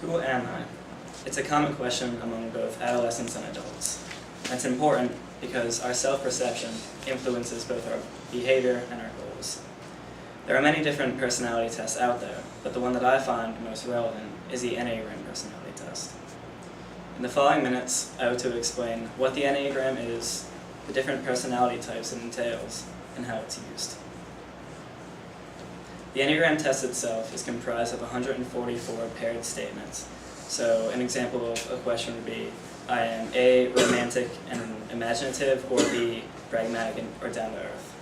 Who am I? It's a common question among both adolescents and adults. And it's important because our self-perception influences both our behavior and our goals. There are many different personality tests out there, but the one that I find most relevant is the Enneagram personality test. In the following minutes, I hope to explain what the Enneagram is, the different personality types it entails, and how it's used. The Enneagram test itself is comprised of 144 paired statements. So an example of a question would be, I am A, romantic and imaginative, or B, pragmatic or down to earth.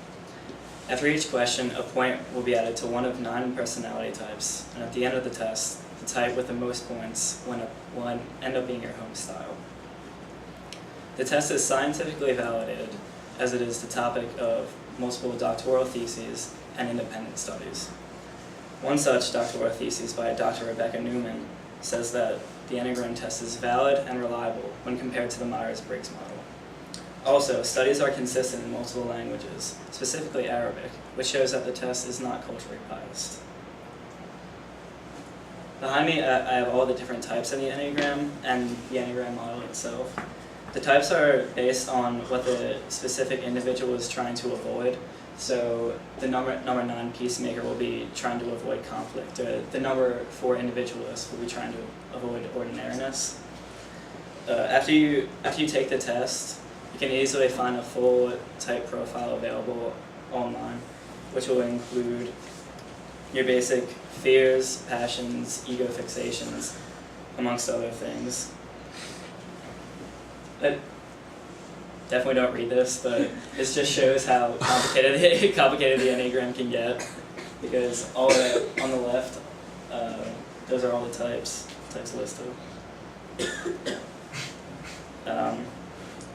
After each question, a point will be added to one of 9 personality types, and at the end of the test, the type with the most points will end up being your home style. The test is scientifically validated, as it is the topic of multiple doctoral theses and independent studies. One such doctoral thesis by Dr. Rebecca Newman says that the Enneagram test is valid and reliable when compared to the Myers-Briggs model. Also, studies are consistent in multiple languages, specifically Arabic, which shows that the test is not culturally biased. Behind me, I have all the different types of the Enneagram and the Enneagram model itself. The types are based on what the specific individual is trying to avoid. So the number 9 peacemaker will be trying to avoid conflict, or the number 4 individualist will be trying to avoid ordinariness. After you take the test, you can easily find a full type profile available online, which will include your basic fears, passions, ego fixations, amongst other things. Definitely don't read this, but this just shows how complicated the Enneagram can get, because all on the left, those are all the types listed. An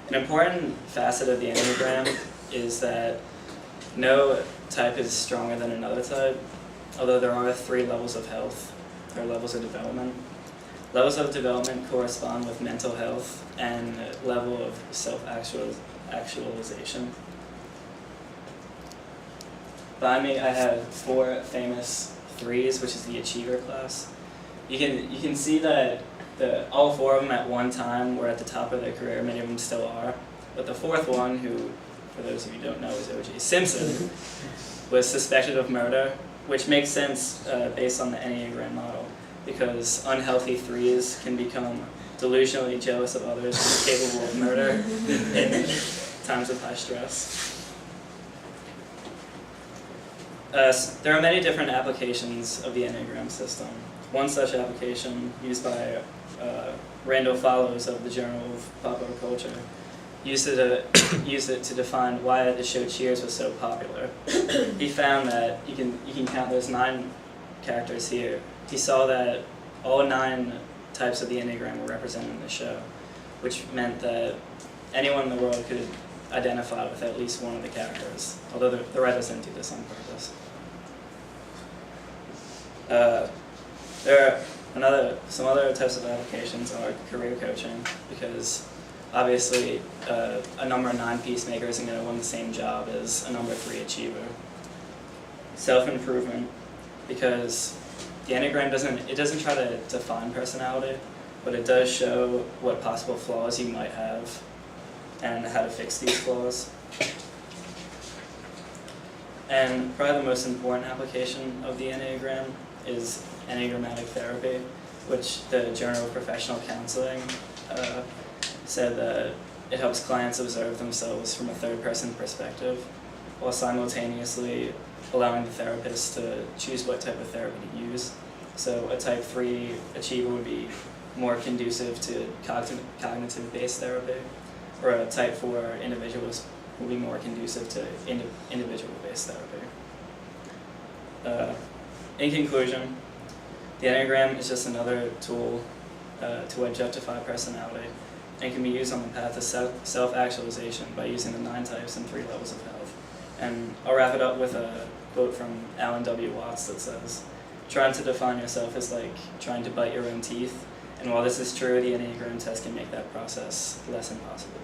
important facet of the Enneagram is that no type is stronger than another type, although there are 3 levels of health, or levels of development. Levels of development correspond with mental health and level of self-actualization. Behind me, I have 4 famous 3s, which is the achiever class. You can see that all 4 of them at one time were at the top of their career. Many of them still are, but the 4th one, who, for those of you who don't know, is O.J. Simpson, was suspected of murder, which makes sense based on the Enneagram model, because unhealthy 3s can become delusionally jealous of others and capable of murder in times of high stress. There are many different applications of the Enneagram system. One such application, used by Randall Follows of the Journal of Popular Culture, used it to define why the show Cheers was so popular. He found that you can count those 9 characters here. He saw that all 9 types of the Enneagram were represented in the show, which meant that anyone in the world could identify with at least one of the characters, although the writers didn't do this on purpose. There are some other types of applications are career coaching, because obviously a number 9 peacemaker isn't going to win the same job as a number 3 achiever. Self-improvement, because the Enneagram doesn't try to define personality, but it does show what possible flaws you might have and how to fix these flaws. And probably the most important application of the Enneagram is Enneagrammatic therapy, which the Journal of Professional Counseling said that it helps clients observe themselves from a third-person perspective, while simultaneously allowing the therapist to choose what type of therapy to use. So a type 3 achiever would be more conducive to cognitive-based therapy, or a type 4 individualist will be more conducive to individual-based therapy. In conclusion, the Enneagram is just another tool to objectify personality, and can be used on the path of self-actualization by using the 9 types and 3 levels of health. And I'll wrap it up with a quote from Alan W. Watts that says, "Trying to define yourself is like trying to bite your own teeth, and while this is true, the Enneagram test can make that process less impossible."